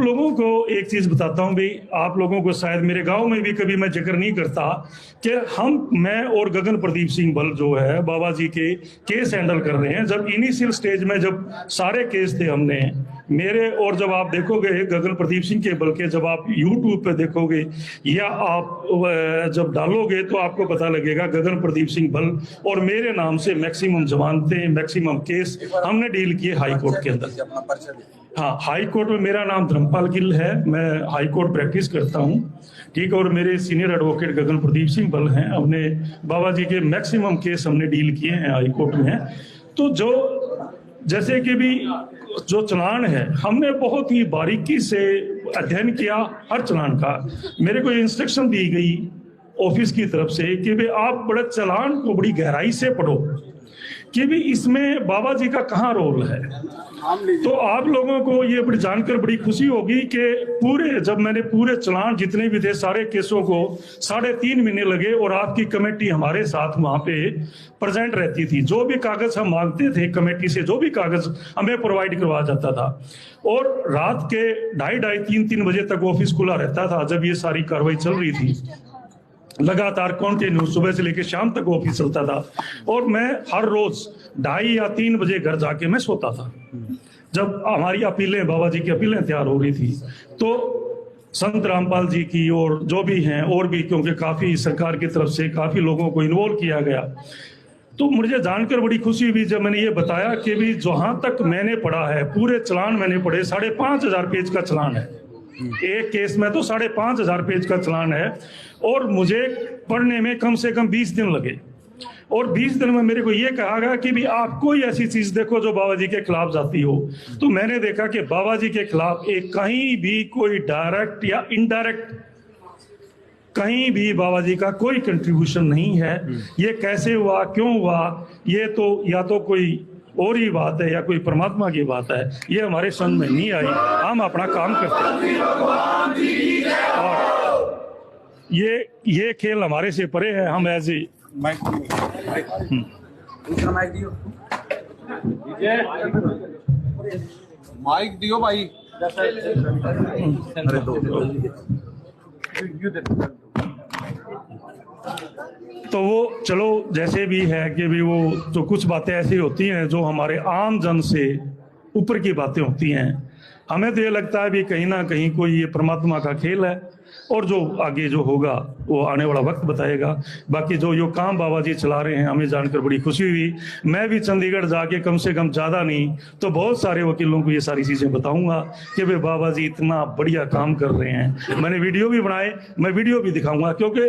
लोगों को एक चीज बताता हूं भाई, आप लोगों को शायद मेरे गांव में भी कभी मैं जिक्र नहीं करता कि मैं और गगन प्रदीप सिंह बल जो है बाबा जी के केस हैंडल कर रहे हैं। जब इनिशियल स्टेज में जब सारे केस थे हमने मेरे, और जब आप देखोगे गगन प्रदीप सिंह के बल के, जब आप यूट्यूब पे देखोगे या आप जब डालोगे तो आपको पता लगेगा गगन प्रदीप सिंह बल और मेरे नाम से मैक्सिमम जमानतें, मैक्सिमम केस हमने डील किए हाई कोर्ट के अंदर। हाँ, हाई कोर्ट में मेरा नाम धर्मपाल गिल है, मैं हाई कोर्ट प्रैक्टिस करता हूँ, ठीक। और मेरे सीनियर एडवोकेट गगन प्रदीप सिंह बल हैं। हमने बाबा जी के मैक्सिमम केस हमने डील किए हैं हाई कोर्ट में। तो जो जैसे कि भी जो चलान है हमने बहुत ही बारीकी से अध्ययन किया हर चलान का। मेरे को इंस्ट्रक्शन दी गई ऑफिस की तरफ से कि भाई आप बड़े चलान को बड़ी गहराई से पढ़ो कि भी इसमें बाबा जी का कहाँ रोल है। तो आप लोगों को ये बड़ी जानकर बड़ी खुशी होगी कि जब मैंने पूरे चलान जितने भी थे सारे केसों को 3.5 महीने लगे और आपकी कमेटी हमारे साथ वहां पे प्रेजेंट रहती थी। जो भी कागज हम मांगते थे कमेटी से, जो भी कागज हमें प्रोवाइड करवाया जाता था, और रात के 2:30-3 बजे तक ऑफिस खुला रहता था जब ये सारी कार्रवाई चल रही थी। लगातार कंटिन्यू सुबह से लेकर शाम तक ऑफिस चलता था और मैं हर रोज 2:30 या 3 बजे घर जाके मैं सोता था। जब हमारी अपीलें, बाबा जी की अपीलें तैयार हो रही थी तो संत रामपाल जी की और जो भी हैं और भी, क्योंकि काफी सरकार की तरफ से काफी लोगों को इन्वॉल्व किया गया, तो मुझे जानकर बड़ी खुशी हुई जब मैंने ये बताया कि भी जहां तक मैंने पढ़ा है, पूरे चलान मैंने पढ़े, 5,500 पेज का चलान है। एक केस में तो 5,500 पेज का चलान है और मुझे पढ़ने में कम से कम 20 दिन लगे। और 20 दिन में मेरे को ये कहा गया कि भी आप कोई ऐसी चीज देखो जो बाबा जी के खिलाफ जाती हो। तो मैंने देखा कि बाबा जी के खिलाफ एक कहीं भी कोई डायरेक्ट या इनडायरेक्ट कहीं भी बाबा जी का कोई कंट्रीब्यूशन नहीं है। ये कैसे हुआ, क्यों हुआ, ये तो या तो कोई और ही बात है या कोई परमात्मा की बात है, ये हमारे समझ में नहीं आई। हम अपना काम करते हैं और ये खेल हमारे से परे है। हम एज ए माइक दियो भाई। तो वो चलो जैसे भी है कि भी वो तो कुछ बातें ऐसी होती हैं जो हमारे आम जन से ऊपर की बातें होती हैं। हमें तो ये लगता है भी कहीं ना कहीं कोई ये परमात्मा का खेल है और जो आगे जो होगा वो आने वाला वक्त बताएगा। बाकी जो काम बाबा जी चला रहे हैं हमें जानकर बड़ी खुशी हुई। मैं भी चंडीगढ़ जाके कम से कम ज़्यादा नहीं तो बहुत सारे वकीलों को ये सारी चीज़ें बताऊंगा कि भाई बाबा जी इतना बढ़िया काम कर रहे हैं। मैंने वीडियो भी बनाए, मैं वीडियो भी दिखाऊंगा, क्योंकि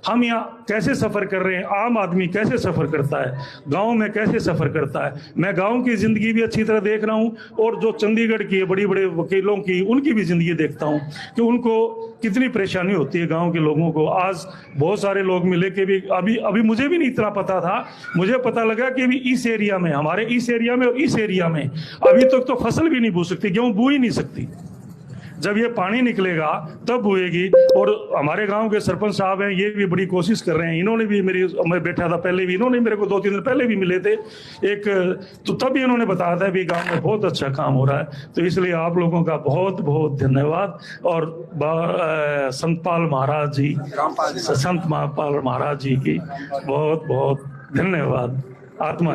हम यहाँ कैसे सफ़र कर रहे हैं, आम आदमी कैसे सफ़र करता है, गाँव में कैसे सफ़र करता है। मैं गाँव की ज़िंदगी भी अच्छी तरह देख रहा हूँ और जो चंडीगढ़ की बड़ी बड़े वकीलों की उनकी भी ज़िंदगी देखता हूँ कि उनको कितनी परेशानी होती है गांव के लोगों को। आज बहुत सारे लोग मिले कि भी अभी मुझे भी नहीं इतना पता था। मुझे पता लगा कि भी इस एरिया में, हमारे इस एरिया में और इस एरिया में अभी तक तो फसल भी नहीं बो सकती, गेहूं बो ही नहीं सकती। जब ये पानी निकलेगा तब हुएगी। और हमारे गांव के सरपंच साहब हैं, ये भी बड़ी कोशिश कर रहे हैं। इन्होंने भी मैं बैठा था पहले भी, इन्होंने मेरे को 2-3 दिन पहले भी मिले थे तो तब भी इन्होंने बताया था भी गांव में बहुत अच्छा काम हो रहा है। तो इसलिए आप लोगों का बहुत बहुत धन्यवाद। और संत पाल महाराज जी, संत पाल महाराज जी की बहुत बहुत धन्यवाद। आत्मा